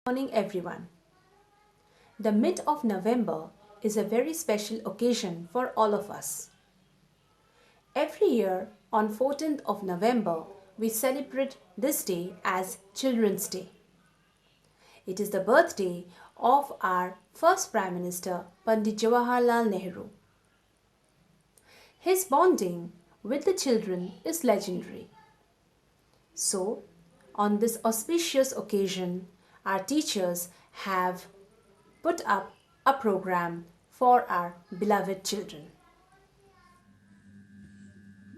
Morning, everyone. The mid of November is a very special occasion for all of us. Every year on 14th of November, we celebrate this day as Children's Day. It is the birthday of our first Prime Minister, Pandit Jawaharlal Nehru. His bonding with the children is legendary. So, on this auspicious occasion, our teachers have put up a program for our beloved children.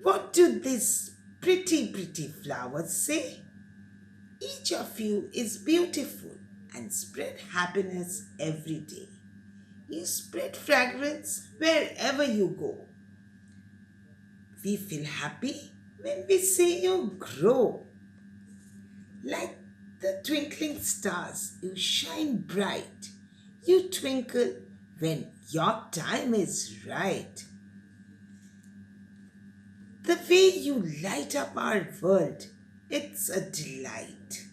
What do these pretty flowers say? Each of you is beautiful and spread happiness every day. You spread fragrance wherever you go. We feel happy when we see you grow. Like the twinkling stars, you shine bright. You twinkle when your time is right. The way you light up our world, it's a delight.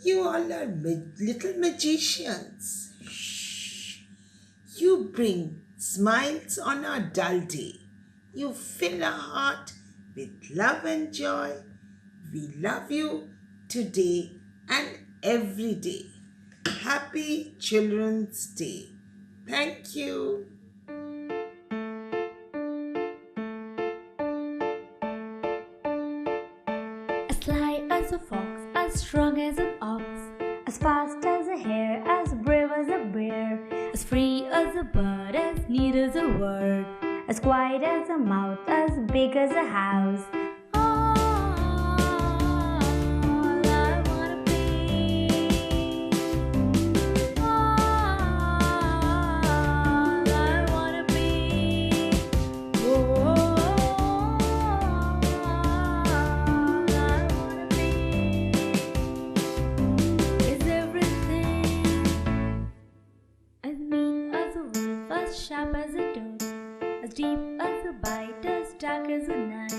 You all are little magicians. Shh. You bring smiles on our dull day. You fill our heart with love and joy. We love you today and every day. Happy Children's Day. Thank you. As sly as a fox, as strong as an ox, as fast as a hare, as brave as a bear, as free as a bird, as neat as a word, as quiet as a mouse, as big as a house. All I wanna be. All I wanna be. All I wanna be is everything. As mean as a wolf, as sharp as a toad, as deep as a bite, as dark as a night,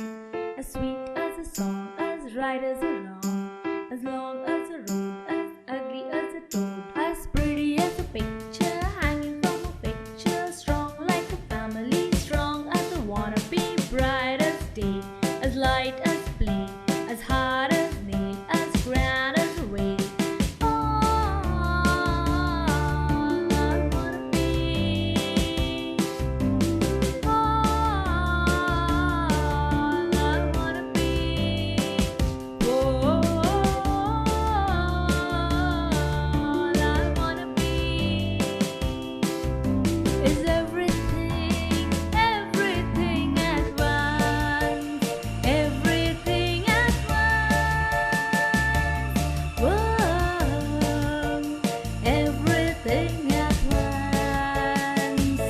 as sweet as a song, as right as a wrong, as long as a road, as ugly as a toad, as pretty as a picture hanging from a picture, strong like a family, strong as a wanna be, bright as day, as light as play, as hard as nail, as grand as a wave. All I wanna be. All I wanna be. All I wanna be is everything, everything at once, everything at once. Whoa, everything at once.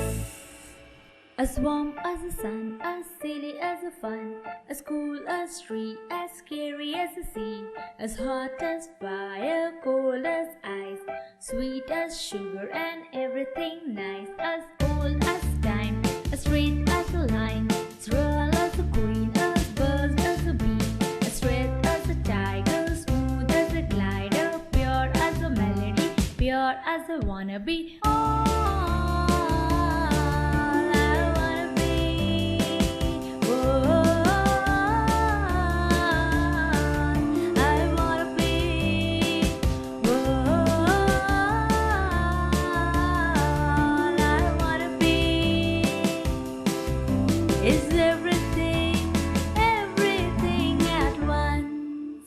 As warm as the sun, as silly as the fun, as cool as tree, as scary as the sea, as hot as fire, cold as ice, sweet as sugar and everything nice, as old as time, as straight as a line, as royal as a queen, as buzz as a bee, as straight as a tiger, smooth as a glider, pure as a melody, pure as a wannabe. All I wanna be. All I wanna be. All I wanna be is everything, everything at once.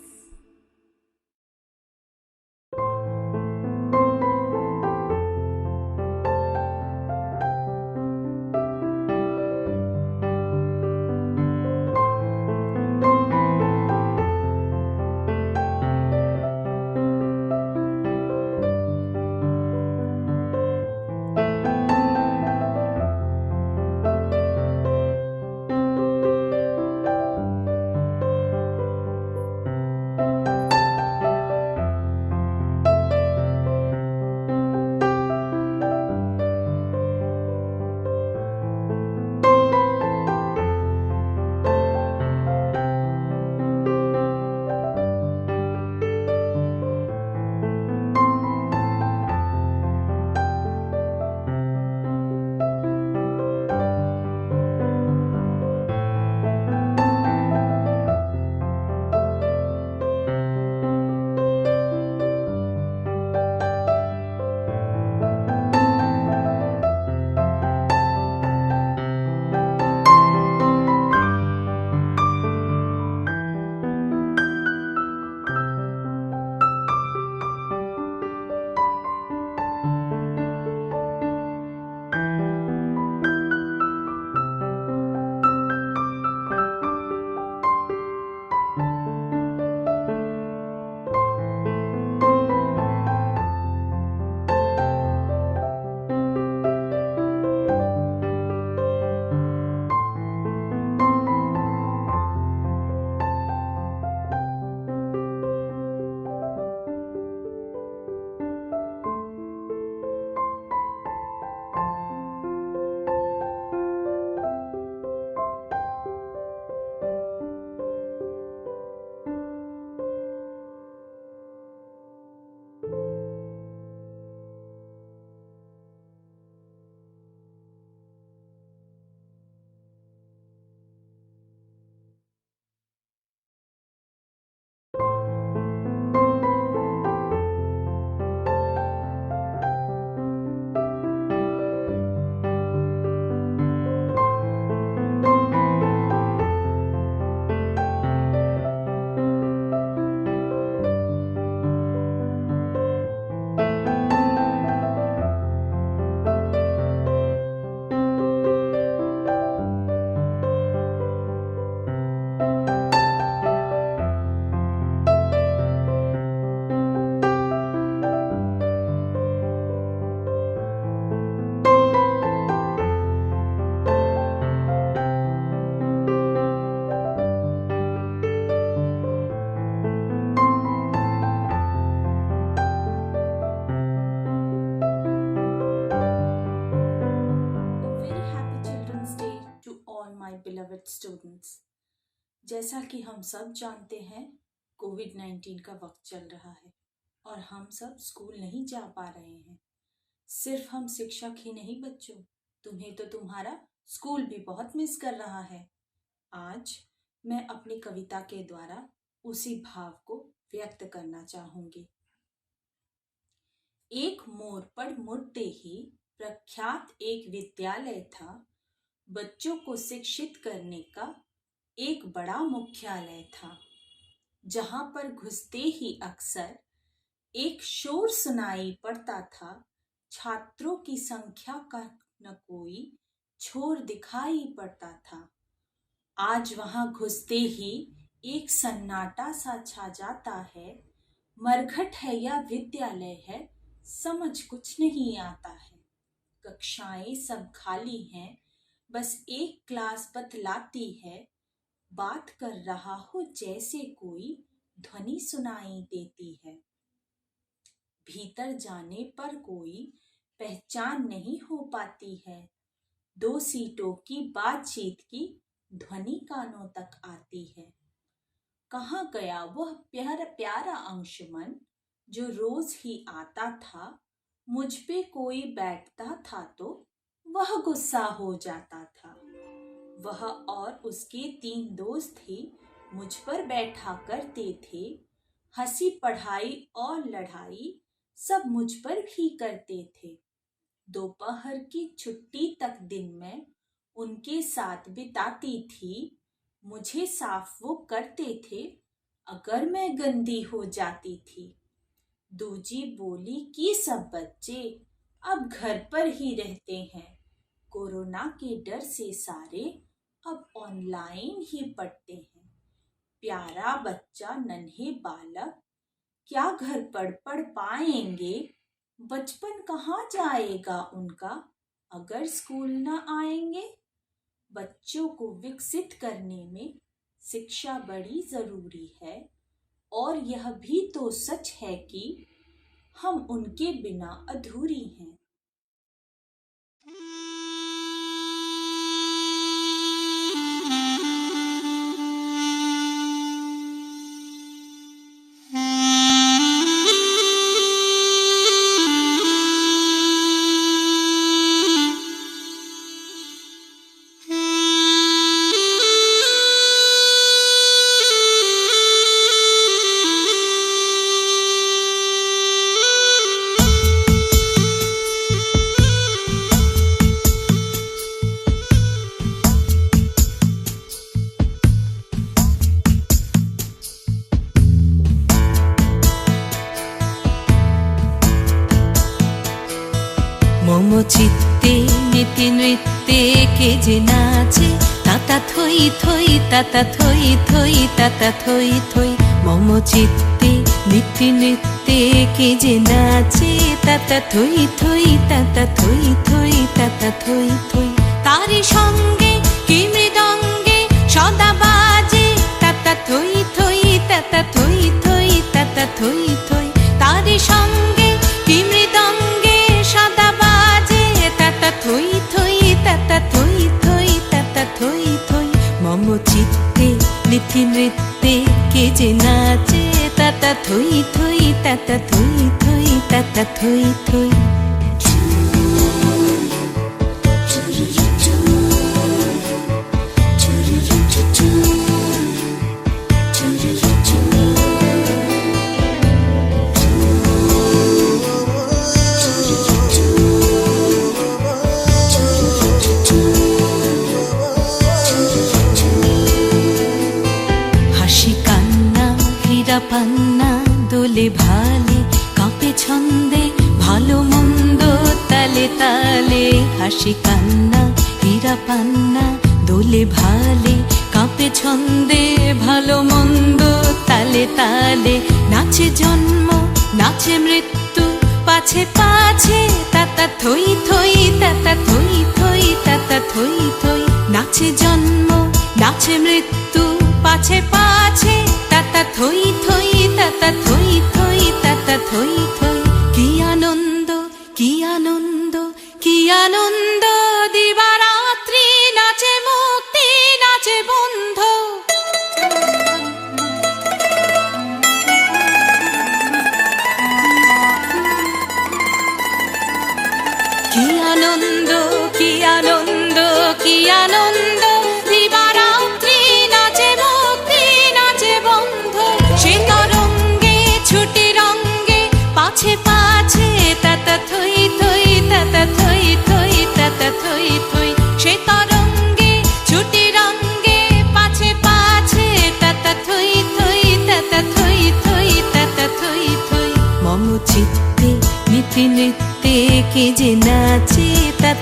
my beloved students. जैसा कि हम सब जानते हैं, कोविड-19 का वक्त चल रहा है और हम सब स्कूल नहीं जा पा रहे हैं। सिर्फ हम शिक्षक ही नहीं बच्चों, तुम्हें तो तुम्हारा स्कूल भी बहुत मिस कर रहा है। आज मैं अपनी कविता के द्वारा उसी भाव को व्यक्त करना चाहूंगी। एक मोड़ पर मुड़ते ही प्रख्यात एक विद्यालय था। बच्चों को शिक्षित करने का एक बड़ा मुख्यालय था, जहां पर घुसते ही अक्सर एक शोर सुनाई पड़ता था। छात्रों की संख्या का न कोई छोर दिखाई पड़ता था। आज वहां घुसते ही एक सन्नाटा सा छा जाता है। मरघट है या विद्यालय है, समझ कुछ नहीं आता है। कक्षाएं सब खाली हैं, बस एक क्लास बतलाती है। बात कर रहा हो जैसे कोई ध्वनि सुनाई देती है। भीतर जाने पर कोई पहचान नहीं हो पाती है। 2 सीटों की बातचीत की ध्वनि कानों तक आती है। कहाँ गया वह प्यारा प्यारा अंशुमन जो रोज ही आता था। मुझ पे कोई बैठता था तो वह गुस्सा हो जाता था। वह और उसके 3 दोस्त ही मुझ पर बैठा करते थे। हंसी पढ़ाई और लड़ाई सब मुझ पर भी करते थे। दोपहर की छुट्टी तक दिन में उनके साथ बिताती थी। मुझे साफ वो करते थे अगर मैं गंदी हो जाती थी। दूजी बोली कि सब बच्चे अब घर पर ही रहते हैं। कोरोना के डर से सारे अब ऑनलाइन ही पढ़ते हैं। प्यारा बच्चा नन्हे बालक क्या घर पढ़ पाएंगे। बचपन कहाँ जाएगा उनका अगर स्कूल न आएंगे। बच्चों को विकसित करने में शिक्षा बड़ी जरूरी है और यह भी तो सच है कि हम उनके बिना अधूरी हैं। মম চিত্তে নীতি নৃত্যে কে যে নাচে তাতা থই থই তাতা থই থই তাতা থই থই। মম চিত্তে নীতি নৃত্যে কে যে নাচে তাতা থই থই তাতা থই থই তাতা থই থই। তারি সঙ্গে কি মৃদঙ্গে সদা বাজে তাতা থই থই তাতা থই থই তাতা থই থই। তারি সঙ্গে কি মৃদঙ্গে সদা বাজে তাতা থই থই তাতা থই থই তাতা থই থই। মম চিত্তে নীতি নৃত্যে কে যে নাচে তাতা থই থই তাতা থই থই তাতা থই থই। পান্না দোলে ভালে কাঁপে ছন্দে ভালো মন্দ তালে তালে। হাসি কান্না হীরা পান্না দোলে ভালে কাঁপে ছন্দে ভালো মন্দ তালে তালে। নাচে জন্ম নাচে মৃত্যু পাছে পাছে তাতা থই থই তাতা থই থই তাতা থই থই। নাচে জন্ম নাচে মৃত্যু পাছে পাছে তাতা থই থই তাতা থই থই তাতা থই থই। কি আনন্দ কি আনন্দ কি আনন্দ দিবারাত্রি নাচে মুক্তি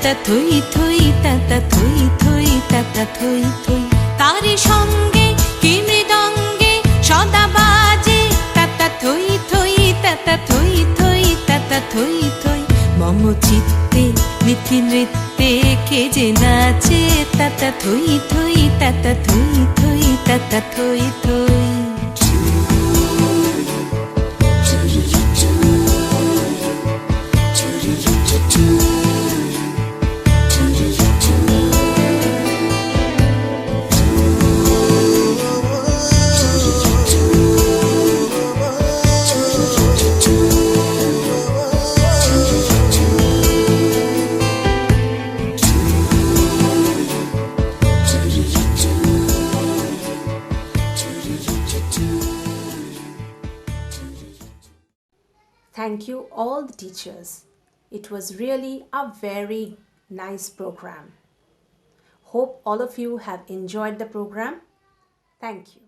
তাতা থই থই তাতা থই থই তাতা থই থই তারি সঙ্গে কি মৃদঙ্গে সদা বাজে তাতা থই থই তাতা থই থই তাতা থই থই মম চিত্তে মিথি নৃত্যে কে যে নাচে তাতা থই থই তাতা থই থই তাতা থই থই Thank you all the teachers. It was really a very nice program. Hope all of you have enjoyed the program. Thank you.